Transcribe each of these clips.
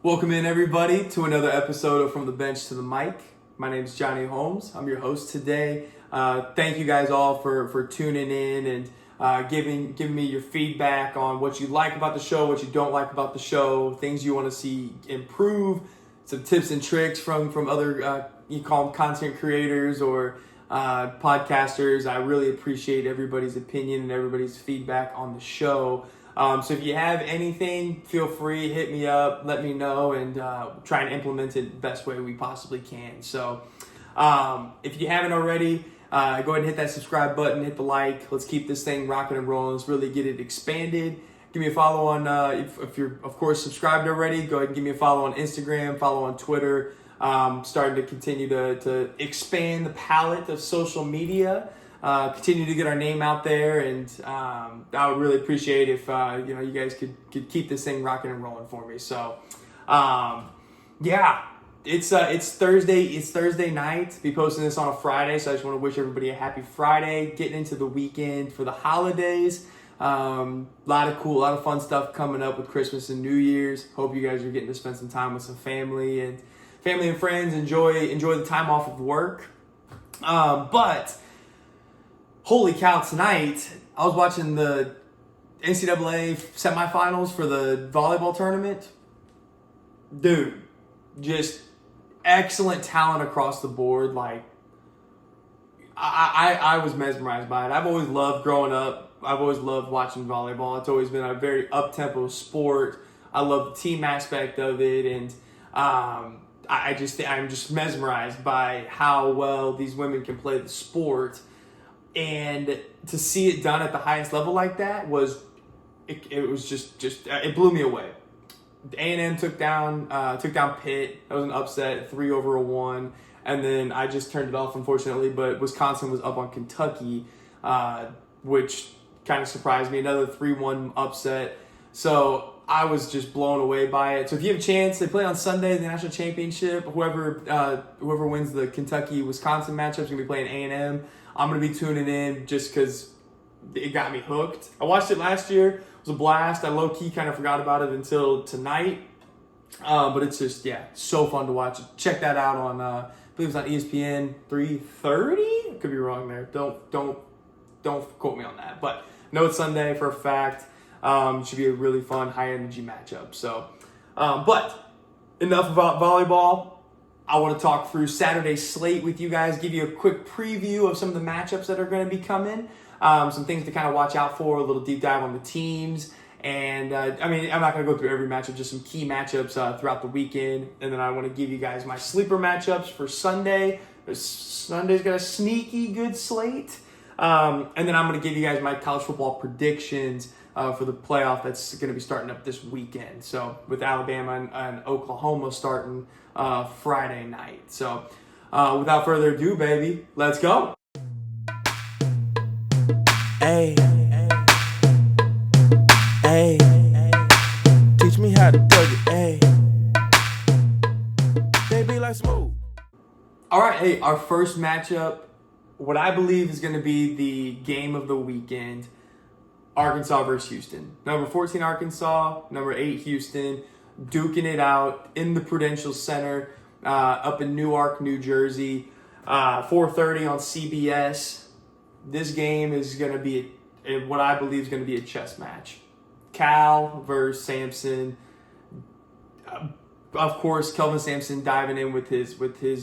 Welcome in, everybody, to another episode of From the Bench to the Mic. My name is Johnny Holmes. I'm your host today. Thank you guys all for tuning in and giving me your feedback on what you like about the show, what you don't like about the show, things you want to see improve, some tips and tricks from other, you call them content creators or podcasters. I really appreciate everybody's opinion and everybody's feedback on the show. So if you have anything, feel free, hit me up, let me know, and try and implement it the best way we possibly can. So if you haven't already, go ahead and hit that subscribe button, hit the like. Let's keep this thing rocking and rolling. Let's really get it expanded. Give me a follow on, if you're, of course, subscribed already, go ahead and give me a follow on Instagram, follow on Twitter. Starting to continue to expand the palette of social media. Continue to get our name out there, and I would really appreciate if you guys could keep this thing rocking and rolling for me. So, it's Thursday. It's Thursday night. Be posting this on a Friday, so I just want to wish everybody a happy Friday. Getting into the weekend for the holidays. A lot of fun stuff coming up with Christmas and New Year's. Hope you guys are getting to spend some time with some family and friends. Enjoy the time off of work. But holy cow, tonight I was watching the NCAA semifinals for the volleyball tournament. Dude, just excellent talent across the board. Like, I was mesmerized by it. I've always loved growing up. I've always loved watching volleyball. It's always been a very up-tempo sport. I love the team aspect of it, and I'm just mesmerized by how well these women can play the sport. And to see it done at the highest level like that it blew me away. A&M took down Pitt. That was an upset, 3-1. And then I just turned it off, unfortunately. But Wisconsin was up on Kentucky, which kind of surprised me. Another 3-1 upset. So I was just blown away by it. So if you have a chance, they play on Sunday, the national championship. Whoever wins the Kentucky-Wisconsin matchup is going to be playing A&M. I'm going to be tuning in just because it got me hooked. I watched it last year. It was a blast. I low-key kind of forgot about it until tonight. But it's just, so fun to watch. Check that out on, I believe it's on ESPN 3:30. Could be wrong there. Don't quote me on that. But know it's Sunday for a fact. Should be a really fun, high-energy matchup. So, but enough about volleyball. I want to talk through Saturday's slate with you guys, give you a quick preview of some of the matchups that are going to be coming, some things to kind of watch out for, a little deep dive on the teams. And, I'm not going to go through every matchup, just some key matchups throughout the weekend. And then I want to give you guys my sleeper matchups for Sunday. Sunday's got a sneaky good slate. And then I'm going to give you guys my college football predictions for the playoff that's going to be starting up this weekend. So with Alabama and Oklahoma starting Friday night. So without further ado, baby, let's go. Hey, hey, teach me how to plug it. Hey, baby, like smooth. All right, hey, our first matchup, what I believe is going to be the game of the weekend. Arkansas versus Houston. Number 14 Arkansas, number 8 Houston, duking it out in the Prudential Center up in Newark, New Jersey. 4:30 on CBS. This game is going to be what I believe is going to be a chess match. Cal versus Sampson. Of course, Kelvin Sampson diving in with his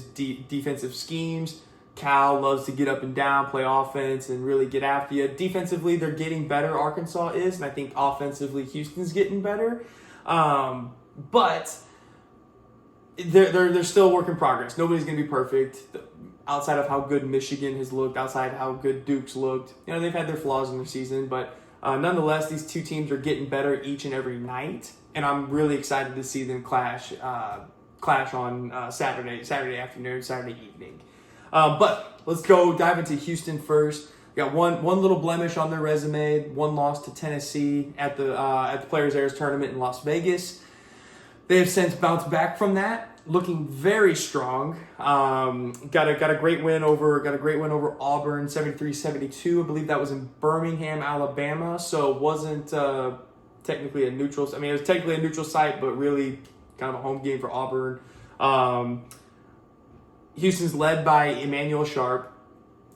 defensive schemes. Cal loves to get up and down, play offense, and really get after you. Defensively, they're getting better, Arkansas is, and I think offensively, Houston's getting better. But they're still a work in progress. Nobody's going to be perfect. Outside of how good Michigan has looked, outside of how good Duke's looked, they've had their flaws in their season, but nonetheless, these two teams are getting better each and every night, and I'm really excited to see them clash on Saturday afternoon, Saturday evening. But let's go dive into Houston first. We got one little blemish on their resume, one loss to Tennessee at the Players Airs tournament in Las Vegas. They have since bounced back from that, looking very strong. Got a great win over Auburn, 73-72. I believe that was in Birmingham, Alabama. So it wasn't technically a neutral. I mean, it was technically a neutral site, but really kind of a home game for Auburn. Houston's led by Emmanuel Sharp.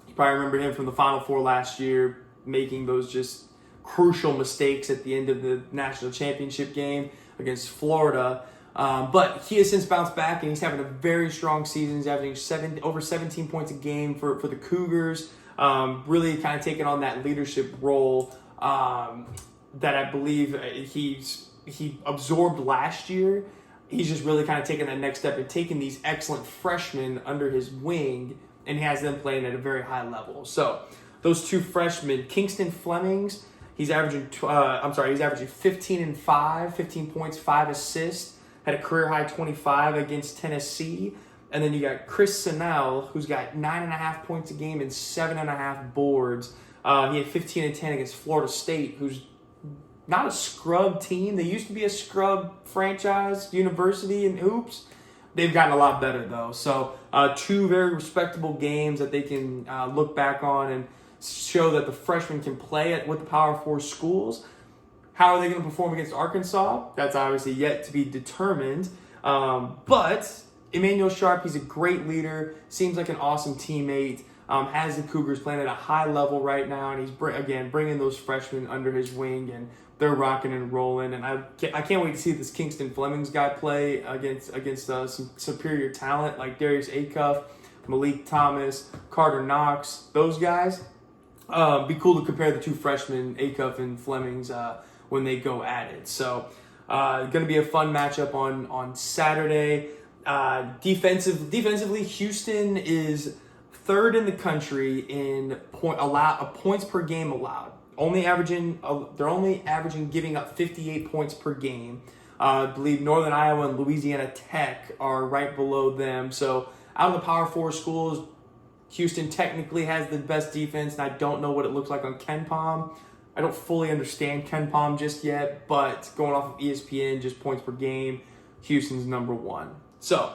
You probably remember him from the Final Four last year, making those just crucial mistakes at the end of the national championship game against Florida. But he has since bounced back, and he's having a very strong season. He's averaging over 17 points a game for the Cougars. Really kind of taking on that leadership role that I believe he absorbed last year. He's just really kind of taking that next step and taking these excellent freshmen under his wing, and he has them playing at a very high level. So those two freshmen, Kingston Flemings, he's averaging 15 points, 5 assists, had a career high 25 against Tennessee. And then you got Chris Sennell, who's got 9.5 points a game and 7.5 boards. He had 15 and 10 against Florida State, who's not a scrub team. They used to be a scrub franchise, university in hoops. They've gotten a lot better, though. So 2 very respectable games that they can look back on and show that the freshmen can play with the Power 4 schools. How are they going to perform against Arkansas? That's obviously yet to be determined. But Emmanuel Sharp, he's a great leader, seems like an awesome teammate, has the Cougars playing at a high level right now, and he's, bringing those freshmen under his wing, and they're rocking and rolling. And I can't wait to see this Kingston Flemings guy play against some superior talent like Darius Acuff, Malik Thomas, Carter Knox, those guys. Be cool to compare the two freshmen, Acuff and Flemings, when they go at it. So going to be a fun matchup on Saturday. Defensively, Houston is 3rd in the country in points per game allowed. They're only averaging giving up 58 points per game. I believe Northern Iowa and Louisiana Tech are right below them. So out of the Power 4 schools, Houston technically has the best defense, and I don't know what it looks like on KenPom. I don't fully understand KenPom just yet, but going off of ESPN, just points per game, Houston's number 1. So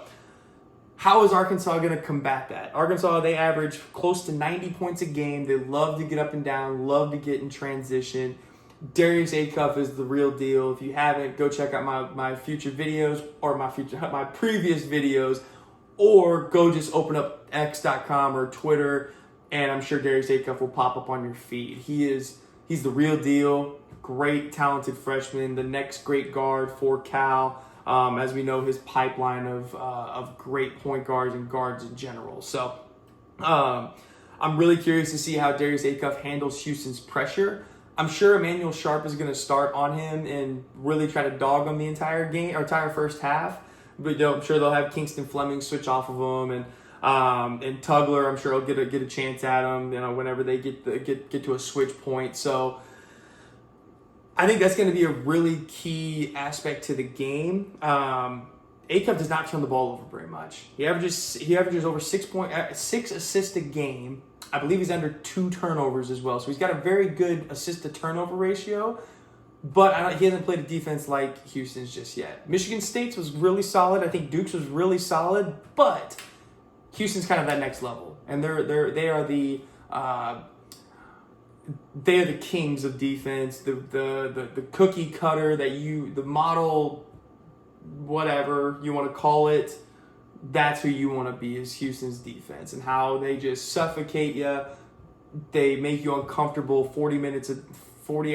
how is Arkansas going to combat that? Arkansas, they average close to 90 points a game. They love to get up and down, love to get in transition. Darius Acuff is the real deal. If you haven't, go check out my future videos or my previous videos, or go just open up x.com or Twitter, and I'm sure Darius Acuff will pop up on your feed. He's the real deal. Great, talented freshman, the next great guard for Cal. As we know, his pipeline of great point guards and guards in general. So I'm really curious to see how Darius Acuff handles Houston's pressure. I'm sure Emmanuel Sharp is going to start on him and really try to dog him the entire game or entire first half. But I'm sure they'll have Kingston Fleming switch off of him, and Tugler, I'm sure he'll get a chance at him. Whenever they get to a switch point. So I think that's going to be a really key aspect to the game. Acuff does not turn the ball over very much. He averages over 6 assists a game. I believe he's under 2 turnovers as well. So he's got a very good assist to turnover ratio. But he hasn't played a defense like Houston's just yet. Michigan State's was really solid. I think Duke's was really solid. But Houston's kind of that next level, and they are the kings of defense. The cookie cutter the model, whatever you want to call it. That's who you want to be, is Houston's defense, and how they just suffocate you. They make you uncomfortable 40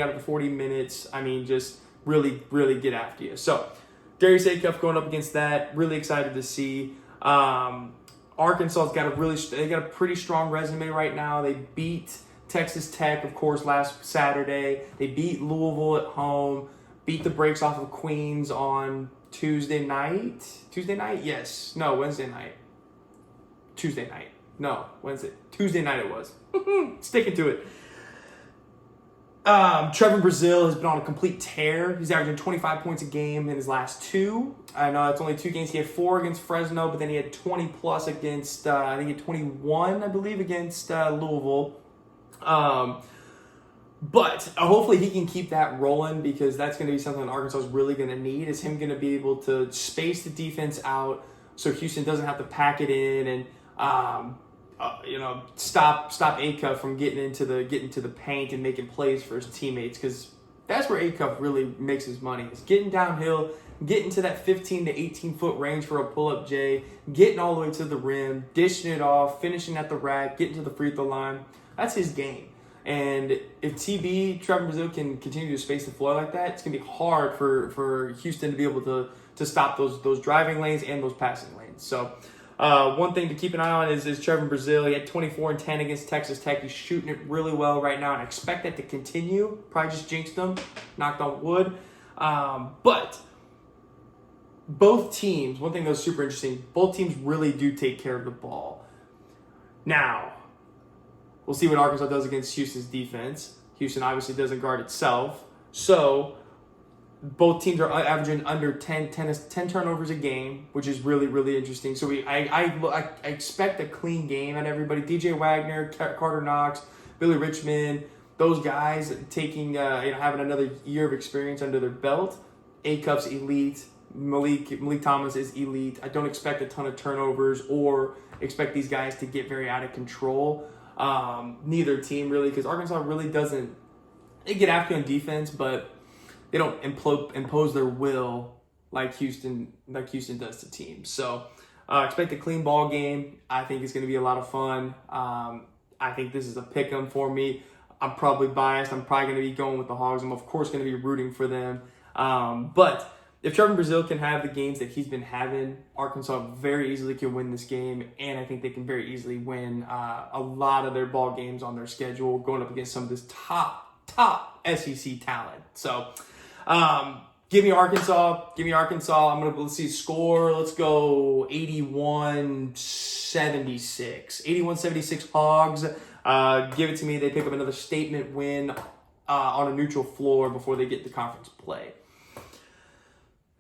out of the 40 minutes. I mean, just really, really get after you. So Darius Acuff going up against that. Really excited to see. Arkansas's got a pretty strong resume right now. They beat Texas Tech, of course, last Saturday. They beat Louisville at home. Beat the brakes off of Queens on Tuesday night? Yes. No, Wednesday night. Tuesday night. No, Wednesday. Tuesday night it was. Sticking to it. Trevor Brazile has been on a complete tear. He's averaging 25 points a game in his last 2. I know it's only 2 games. He had 4 against Fresno, but then he had 20 plus against, I think he had 21, I believe, against Louisville. But hopefully he can keep that rolling, because that's going to be something Arkansas is really going to need, is him going to be able to space the defense out so Houston doesn't have to pack it in and stop Acuff from getting into the paint and making plays for his teammates, because that's where Acuff really makes his money, is getting downhill, getting to that 15 to 18 foot range for a pull-up J, getting all the way to the rim, dishing it off, finishing at the rack, getting to the free throw line. That's his game. And if Trevor Brazile can continue to space the floor like that, it's going to be hard for Houston to be able to stop those driving lanes and those passing lanes. So one thing to keep an eye on is Trevor Brazile. He had 24 and 10 against Texas Tech. He's shooting it really well right now, and I expect that to continue. Probably just jinxed him, knocked on wood. But both teams, one thing that was super interesting, both teams really do take care of the ball. Now, we'll see what Arkansas does against Houston's defense. Houston obviously doesn't guard itself. So both teams are averaging under 10 turnovers a game, which is really, really interesting. So I expect a clean game at everybody. DJ Wagner, Carter Knox, Billy Richmond, those guys taking having another year of experience under their belt. A-Cup's elite. Malik Thomas is elite. I don't expect a ton of turnovers or expect these guys to get very out of control. Neither team really, because Arkansas really doesn't. They get after on defense, but they don't impose their will like Houston does to teams. So expect a clean ball game. I think it's going to be a lot of fun. I think this is a pick 'em for me. I'm probably biased. I'm probably going to be going with the Hogs. I'm of course going to be rooting for them. But if Trevor Brazile can have the games that he's been having, Arkansas very easily can win this game, and I think they can very easily win a lot of their ball games on their schedule, going up against some of this top SEC talent. So, give me Arkansas. Let's see score. Let's go 81-76. 81-76 Hogs. Give it to me. They pick up another statement win on a neutral floor before they get to conference play.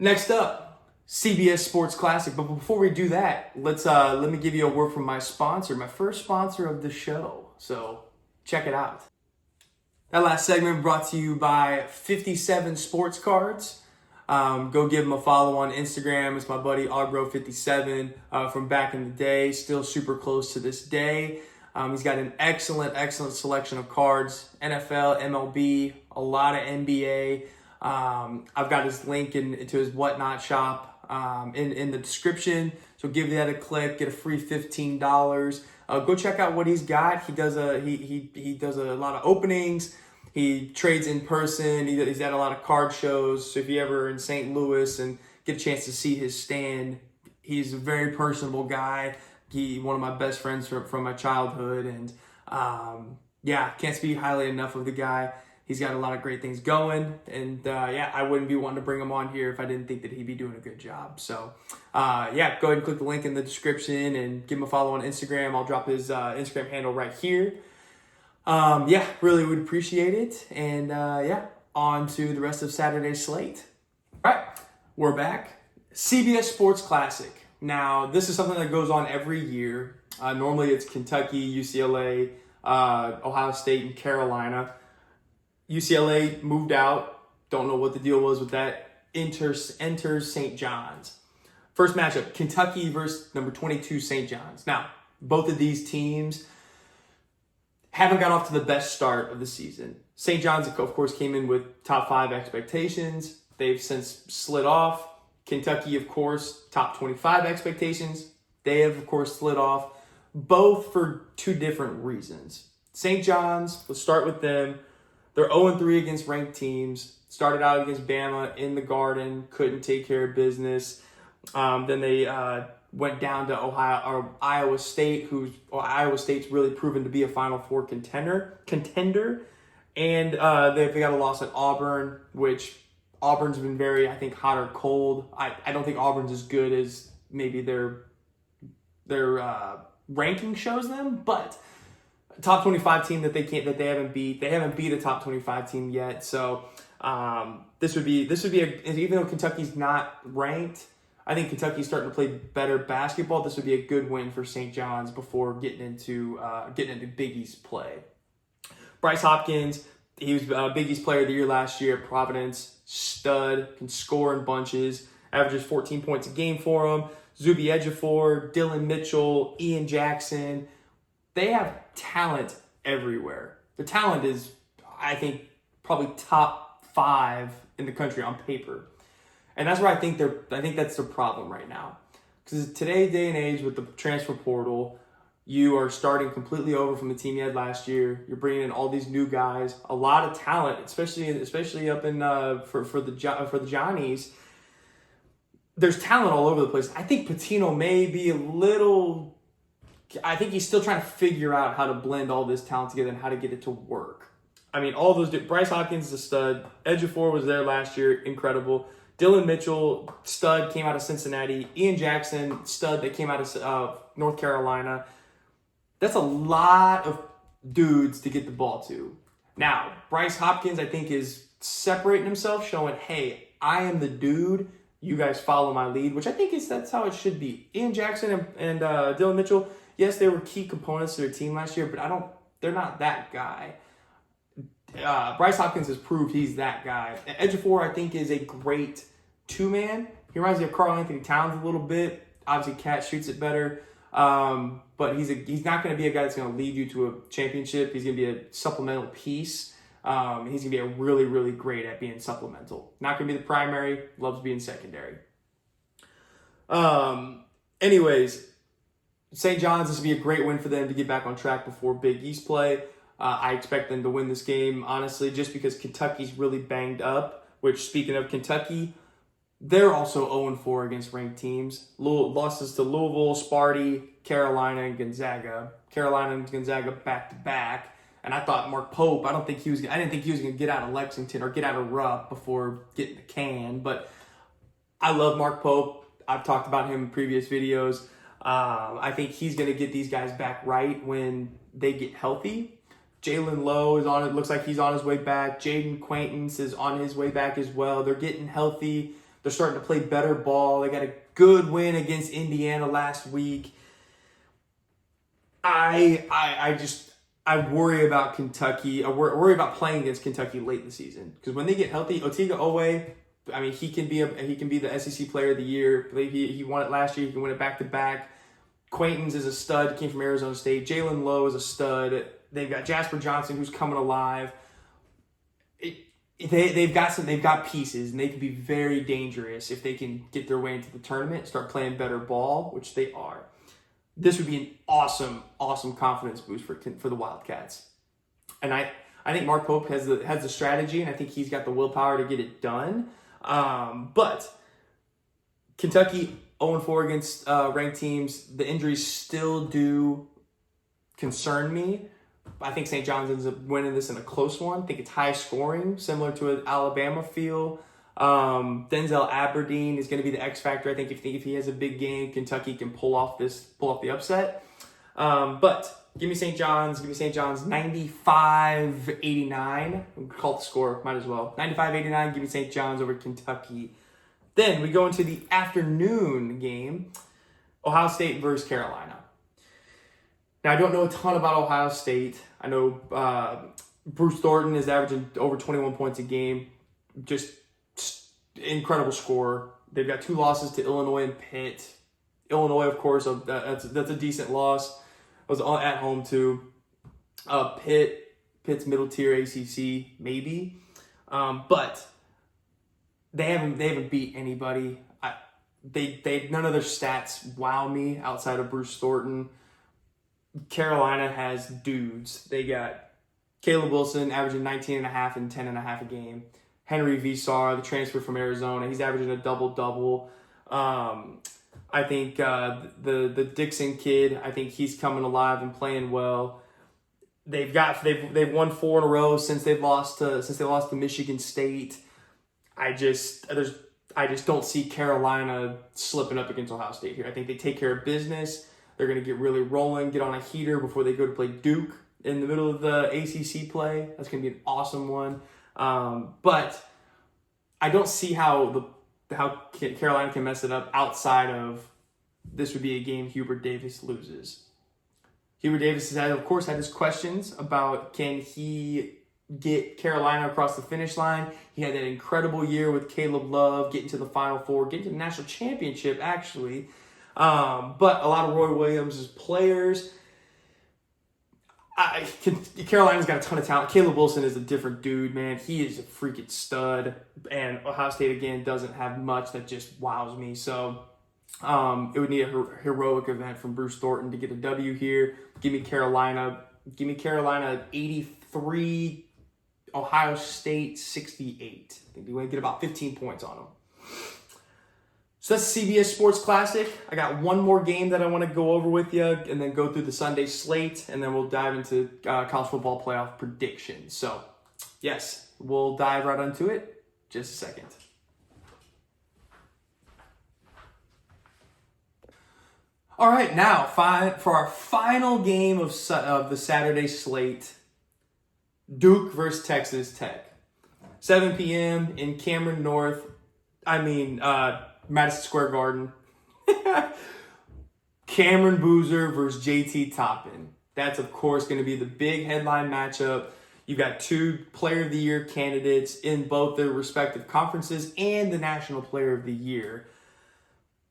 Next up, CBS Sports Classic. But before we do that, let me give you a word from my sponsor, my first sponsor of the show. So check it out. That last segment brought to you by 57 Sports Cards. Go give him a follow on Instagram. It's my buddy Augro57 from back in the day. Still super close to this day. He's got an excellent selection of cards. NFL, MLB, a lot of NBA. I've got his link into his Whatnot shop in the description. So give that a click, get a free $15. Go check out what he's got. He does he does a lot of openings. He trades in person. He's at a lot of card shows. So if you're ever in St. Louis and get a chance to see his stand, he's a very personable guy. One of my best friends from my childhood, and can't speak highly enough of the guy. He's got a lot of great things going, and I wouldn't be wanting to bring him on here if I didn't think that he'd be doing a good job. So, go ahead and click the link in the description and give him a follow on Instagram. I'll drop his Instagram handle right here. Really would appreciate it. And on to the rest of Saturday's slate. All right, we're back. CBS Sports Classic. Now, this is something that goes on every year. Normally, it's Kentucky, UCLA, Ohio State, and Carolina. UCLA moved out. Don't know what the deal was with that. Enters St. John's. First matchup, Kentucky versus number 22 St. John's. Now, both of these teams haven't got off to the best start of the season. St. John's, of course, came in with top 5 expectations. They've since slid off. Kentucky, of course, top 25 expectations. They have, of course, slid off. Both for 2 different reasons. St. John's, let's start with them. They're 0-3 against ranked teams. Started out against Bama in the Garden, couldn't take care of business. Then they went down to Iowa State, Iowa State's really proven to be a Final Four contender. And they got a loss at Auburn, which Auburn's been very, I think, hot or cold. I don't think Auburn's as good as maybe their ranking shows them, but top 25 team that they haven't beat. They haven't beat a top 25 team yet. So this would be even though Kentucky's not ranked, I think Kentucky's starting to play better basketball. This would be a good win for St. John's before getting into Big East play. Bryce Hopkins, he was Big East Player of the Year last year at Providence. Stud, can score in bunches, averages 14 points a game for him. Zuby Ejiofor, Dylan Mitchell, Ian Jackson. They have talent everywhere. The talent is, I think, probably top 5 in the country on paper. And that's where I think that's the problem right now. Because today's day and age with the transfer portal, you are starting completely over from the team you had last year. You're bringing in all these new guys, a lot of talent, especially up in for the Johnnies. There's talent all over the place. I think Patino may be a little. I think he's still trying to figure out how to blend all this talent together and how to get it to work. I mean, all those. Bryce Hopkins is a stud. Ejiofor was there last year, incredible. Dylan Mitchell, stud, came out of Cincinnati. Ian Jackson, stud, that came out of North Carolina. That's a lot of dudes to get the ball to. Now, Bryce Hopkins, I think, is separating himself, showing, hey, I am the dude. You guys follow my lead, which I think that's how it should be. Ian Jackson and Dylan Mitchell, yes, they were key components to their team last year, but they're not that guy. Bryce Hopkins has proved he's that guy. Ejiofor, I think, is a great two-man. He reminds me of Karl Anthony Towns a little bit. Obviously, Cat shoots it better. But he's not going to be a guy that's going to lead you to a championship. He's going to be a supplemental piece. He's going to be a really, really great at being supplemental. Not going to be the primary. Loves being secondary. Anyways, St. John's, this will be a great win for them to get back on track before Big East play. I expect them to win this game, honestly, just because Kentucky's really banged up, which, speaking of Kentucky, they're also 0-4 against ranked teams. Losses to Louisville, Sparty, Carolina, and Gonzaga. Carolina and Gonzaga back-to-back. And I thought Mark Pope, I didn't think he was going to get out of Lexington or get out of Rupp before getting the can. But I love Mark Pope. I've talked about him in previous videos. I think he's going to get these guys back right when they get healthy. Jalen Lowe is on it. Looks like he's on his way back. Jaden Quaintance is on his way back as well. They're getting healthy. They're starting to play better ball. They got a good win against Indiana last week. I worry about Kentucky. I worry about playing against Kentucky late in the season because when they get healthy, Otiga Owe, I mean, he can be the SEC Player of the Year. He won it last year. He can win it back to back. Quaintance is a stud. Came from Arizona State. Jalen Lowe is a stud. They've got Jasper Johnson, who's coming alive. They've got pieces, and they can be very dangerous if they can get their way into the tournament, start playing better ball, which they are. This would be an awesome confidence boost for the Wildcats. And I think Mark Pope has the strategy, and I think he's got the willpower to get it done. But Kentucky 0-4 against ranked teams. The injuries still do concern me. I think St. John's ends up winning this in a close one. I think it's high scoring, similar to an Alabama feel. Denzel Aberdeen is going to be the X factor. I think if he has a big game, Kentucky can pull off the upset. But give me St. John's. 95-89. We'll call it the score. Might as well. 95-89. Give me St. John's over Kentucky. Then we go into the afternoon game. Ohio State versus Carolina. Now, I don't know a ton about Ohio State. I know Bruce Thornton is averaging over 21 points a game. Just incredible scorer. They've got 2 losses to Illinois and Pitt. Illinois, of course, that's a decent loss. Was at home too. Pitt's middle tier ACC maybe, but they haven't beat anybody. They none of their stats wow me outside of Bruce Thornton. Carolina has dudes. They got Caleb Wilson averaging 19.5 and 10.5 a game. Henry Visar, the transfer from Arizona, he's averaging a double-double. I think the Dixon kid, I think he's coming alive and playing well. They've won 4 in a row since they lost to Michigan State. I just don't see Carolina slipping up against Ohio State here. I think they take care of business. They're going to get really rolling, get on a heater before they go to play Duke in the middle of the ACC play. That's going to be an awesome one. But I don't see how Carolina can mess it up outside of this would be a game Hubert Davis loses. Hubert Davis has, of course, had his questions about can he get Carolina across the finish line. He had that incredible year with Caleb Love, getting to the Final Four, getting to the national championship, actually. But a lot of Roy Williams' players, Carolina's got a ton of talent. Caleb Wilson is a different dude, man. He is a freaking stud. And Ohio State, again, doesn't have much that just wows me. So it would need a heroic event from Bruce Thornton to get a W here. Give me Carolina. Give me Carolina 83, Ohio State 68. I think we're going to get about 15 points on them. So that's CBS Sports Classic. I got one more game that I want to go over with you and then go through the Sunday slate, and then we'll dive into college football playoff predictions. So, yes, we'll dive right into it. Just a second. All right, now for our final game of the Saturday slate, Duke versus Texas Tech. 7 p.m. in Cameron North. Madison Square Garden. Cameron Boozer versus JT Toppin. That's, of course, going to be the big headline matchup. You've got 2 Player of the Year candidates in both their respective conferences and the National Player of the Year.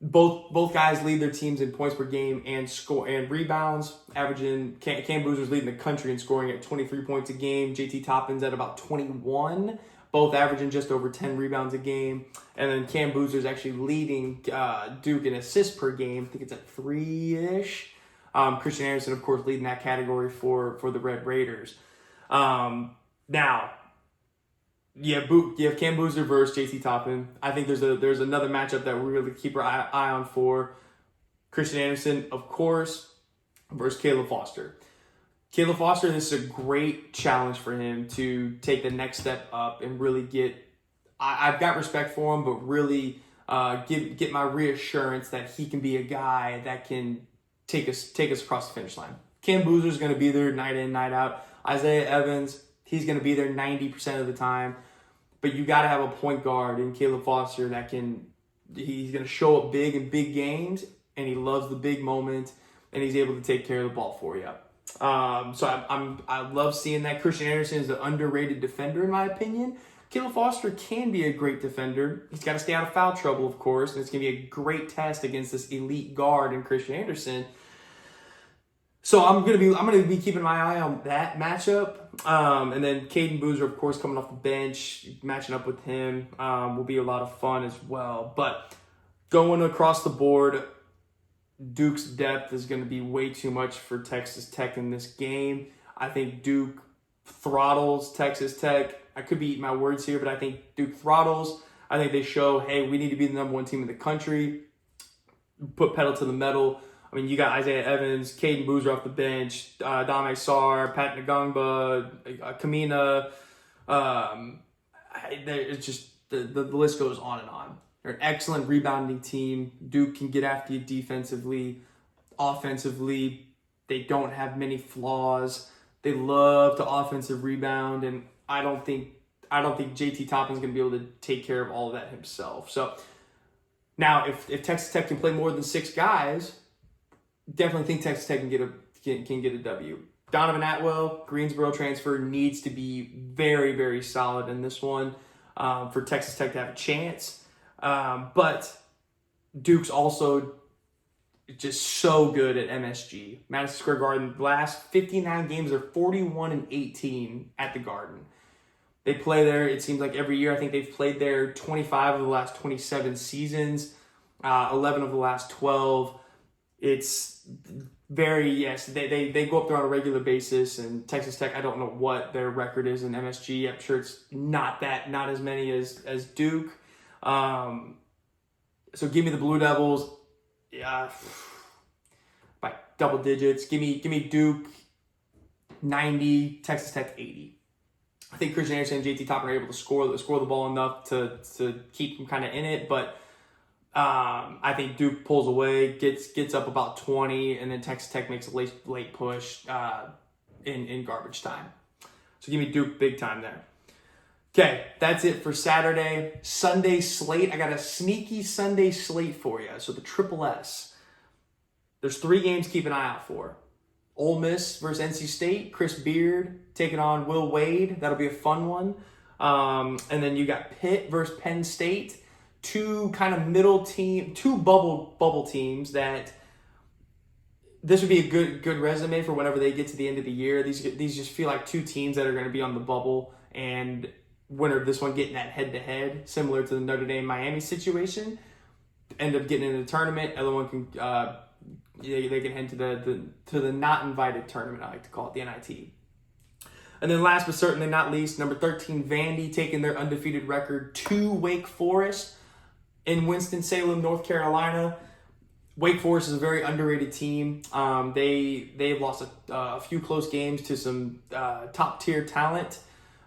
Both guys lead their teams in points per game and score and rebounds, averaging Cam Boozer's leading the country in scoring at 23 points a game. JT Toppin's at about 21. Both averaging just over 10 rebounds a game. And then Cam Boozer's actually leading Duke in assists per game. I think it's at 3-ish. Christian Anderson, of course, leading that category for the Red Raiders. Now, you have Cam Boozer versus JT Toppin. I think there's another matchup that we really keep our eye on for. Christian Anderson, of course, versus Caleb Foster. Caleb Foster, this is a great challenge for him to take the next step up and really get. I've got respect for him, but really get my reassurance that he can be a guy that can take us across the finish line. Cam Boozer is going to be there night in, night out. Isaiah Evans, he's going to be there 90% of the time. But you got to have a point guard in Caleb Foster that he's going to show up big in big games, and he loves the big moment, and he's able to take care of the ball for you. I love seeing that. Christian Anderson is an underrated defender, in my opinion. Caleb Foster can be a great defender. He's got to stay out of foul trouble, of course, and it's going to be a great test against this elite guard in Christian Anderson. So I'm gonna be keeping my eye on that matchup, and then Caden Boozer, of course, coming off the bench, matching up with him will be a lot of fun as well. But going across the board, Duke's depth is going to be way too much for Texas Tech in this game. I think Duke throttles Texas Tech. I could be eating my words here, but I think Duke throttles. I think they show, hey, we need to be the number 1 team in the country. Put pedal to the metal. I mean, you got Isaiah Evans, Caden Boozer off the bench, Dame Sarr, Pat Ngangba, Kamina. It's just the list goes on and on. They're an excellent rebounding team. Duke can get after you defensively. Offensively, they don't have many flaws. They love to offensive rebound, and I don't think JT Toppin's going to be able to take care of all of that himself. So now, if Texas Tech can play more than 6 guys, definitely think Texas Tech can get a W. Donovan Atwell, Greensboro transfer, needs to be very, very solid in this one for Texas Tech to have a chance. But Duke's also just so good at MSG. Madison Square Garden, the last 59 games are 41-18 at the Garden. They play there, it seems like every year. I think they've played there 25 of the last 27 seasons, 11 of the last 12. It's they go up there on a regular basis, and Texas Tech, I don't know what their record is in MSG. I'm sure it's not as many as Duke. So give me the Blue Devils, by double digits. Give me Duke 90, Texas Tech 80. I think Christian Anderson and JT Toppin are able to score the ball enough to keep them kind of in it, but I think Duke pulls away, gets up about 20, and then Texas Tech makes a late push in garbage time. So give me Duke big time there. Okay, that's it for Saturday. Sunday slate. I got a sneaky Sunday slate for you. So the Triple S. There's 3 games to keep an eye out for. Ole Miss versus NC State. Chris Beard taking on Will Wade. That'll be a fun one. And then you got Pitt versus Penn State. 2 kind of two bubble teams that this would be a good resume for whenever they get to the end of the year. These just feel like two teams that are going to be on the bubble, and winner of this one getting that head-to-head, similar to the Notre Dame Miami situation, end up getting into the tournament. Other one can they can head to the not invited tournament. I like to call it the NIT. And then last but certainly not least, number 13 Vandy taking their undefeated record to Wake Forest in Winston-Salem, North Carolina. Wake Forest is a very underrated team. They've lost a few close games to some top tier talent.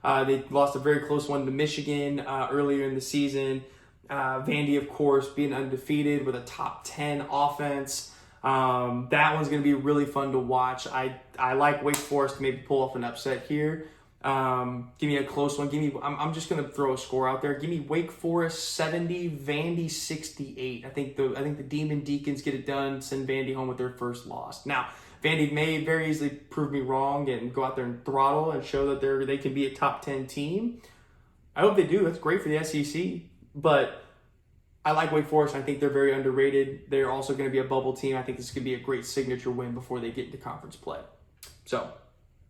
They lost a very close one to Michigan earlier in the season. Vandy, of course, being undefeated with a top 10 offense. That one's going to be really fun to watch. I like Wake Forest to maybe pull off an upset here. Give me a close one. I'm just going to throw a score out there. Give me Wake Forest 70, Vandy 68. I think the Demon Deacons get it done, send Vandy home with their first loss. Now, Vandy may very easily prove me wrong and go out there and throttle and show that they can be a top 10 team. I hope they do. That's great for the SEC. But I like Wake Forest. I think they're very underrated. They're also going to be a bubble team. I think this could be a great signature win before they get into conference play. So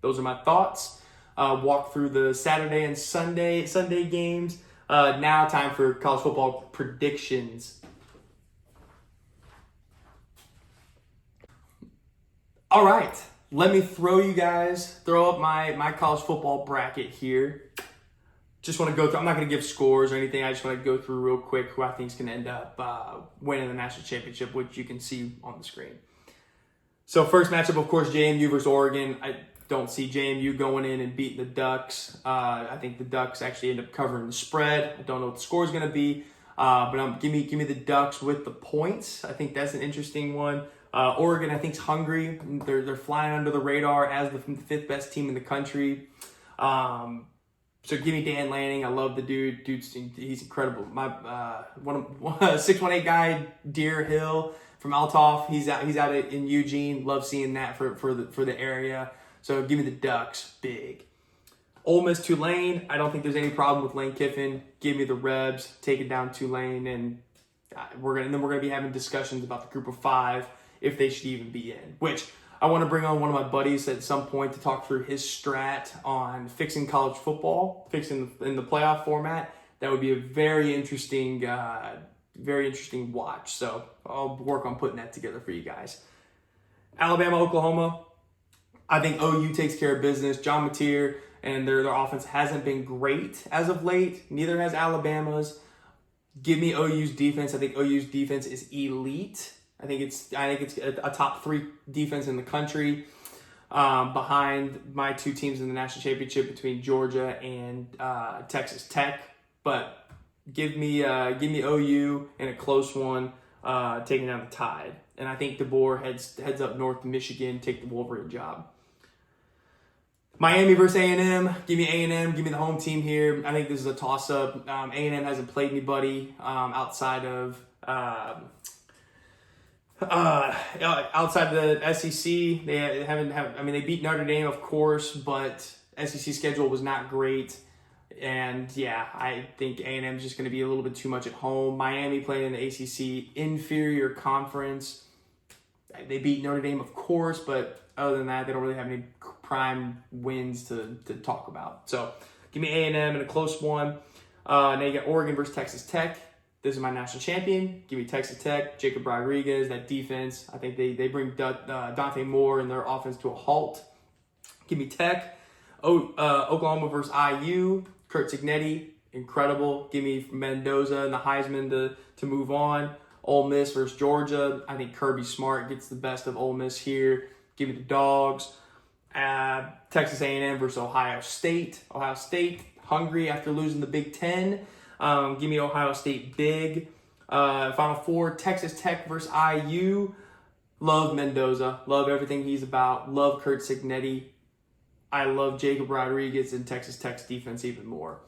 those are my thoughts. Walk through the Saturday and Sunday games. Now time for college football predictions. All right, let me throw up my college football bracket here. Just want to go through, I'm not going to give scores or anything. I just want to go through real quick who I think is going to end up winning the national championship, which you can see on the screen. So first matchup, of course, JMU versus Oregon. I don't see JMU going in and beating the Ducks. I think the Ducks actually end up covering the spread. I don't know what the score is going to be, but give me the Ducks with the points. I think that's an interesting one. Oregon, I think, is hungry. They're flying under the radar as the fifth best team in the country. So give me Dan Lanning. I love the dude. He's incredible. My 618 guy, Deer Hill from Altoff. He's out in Eugene. Love seeing that for the area. So give me the Ducks big. Ole Miss Tulane. I don't think there's any problem with Lane Kiffin. Give me the Rebs taking down Tulane, and we're gonna be having discussions about the group of five if they should even be in. Which I want to bring on one of my buddies at some point to talk through his strat on fixing college football, fixing in the playoff format. That would be a very interesting watch. So I'll work on putting that together for you guys. Alabama, Oklahoma. I think OU takes care of business. John Mateer and their offense hasn't been great as of late. Neither has Alabama's. Give me OU's defense. I think OU's defense is elite. I think it's a top 3 defense in the country, behind my two teams in the national championship between Georgia and Texas Tech. But give me OU in a close one, taking down the Tide. And I think DeBoer heads up north to Michigan, take the Wolverine job. Miami versus A&M. Give me A&M. Give me the home team here. I think this is a toss-up. A&M hasn't played anybody outside of the SEC. They beat Notre Dame, of course, but SEC schedule was not great. And yeah, I think A&M is just going to be a little bit too much at home. Miami playing in the ACC inferior conference. They beat Notre Dame, of course, but other than that, they don't really have any prime wins to talk about. So give me A&M in a close one. Now you got Oregon versus Texas Tech. This is my national champion. Give me Texas Tech, Jacob Rodriguez, that defense. I think they bring Dante Moore and their offense to a halt. Give me Tech. Oklahoma versus IU. Kurt Signetti, incredible. Give me Mendoza and the Heisman to move on. Ole Miss versus Georgia. I think Kirby Smart gets the best of Ole Miss here. Give me the Dogs. Texas A&M versus Ohio State. Ohio State, hungry after losing the Big Ten. Give me Ohio State big. Final Four, Texas Tech versus IU. Love Mendoza. Love everything he's about. Love Kurt Signetti. I love Jacob Rodriguez and Texas Tech's defense even more.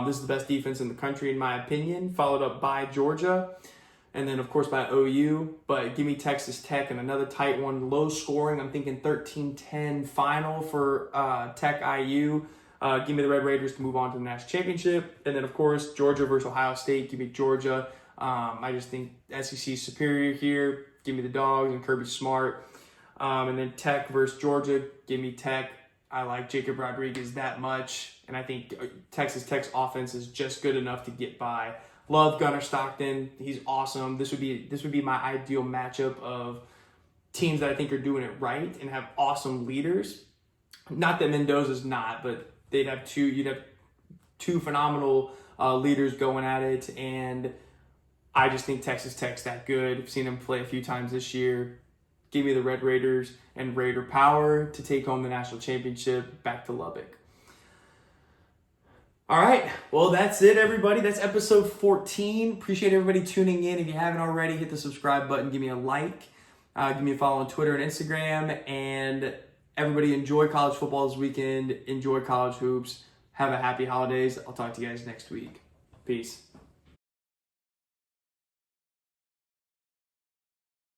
This is the best defense in the country, in my opinion, followed up by Georgia. And then, of course, by OU. But give me Texas Tech and another tight one. Low scoring. I'm thinking 13-10 final for Tech IU. Give me the Red Raiders to move on to the national championship. And then, of course, Georgia versus Ohio State. Give me Georgia. I just think SEC is superior here. Give me the Dogs and Kirby Smart. And then Tech versus Georgia, give me Tech. I like Jacob Rodriguez that much, and I think Texas Tech's offense is just good enough to get by. Love Gunnar Stockton. He's awesome. This would be my ideal matchup of teams that I think are doing it right and have awesome leaders. Not that Mendoza's not, but you'd have two phenomenal leaders going at it, and I just think Texas Tech's that good. I've seen them play a few times this year. Give me the Red Raiders and Raider power to take home the national championship back to Lubbock. All right, well, that's it, everybody. That's episode 14. Appreciate everybody tuning in. If you haven't already, hit the subscribe button. Give me a like. Give me a follow on Twitter and Instagram. And everybody enjoy college football this weekend. Enjoy college hoops. Have a happy holidays. I'll talk to you guys next week. Peace.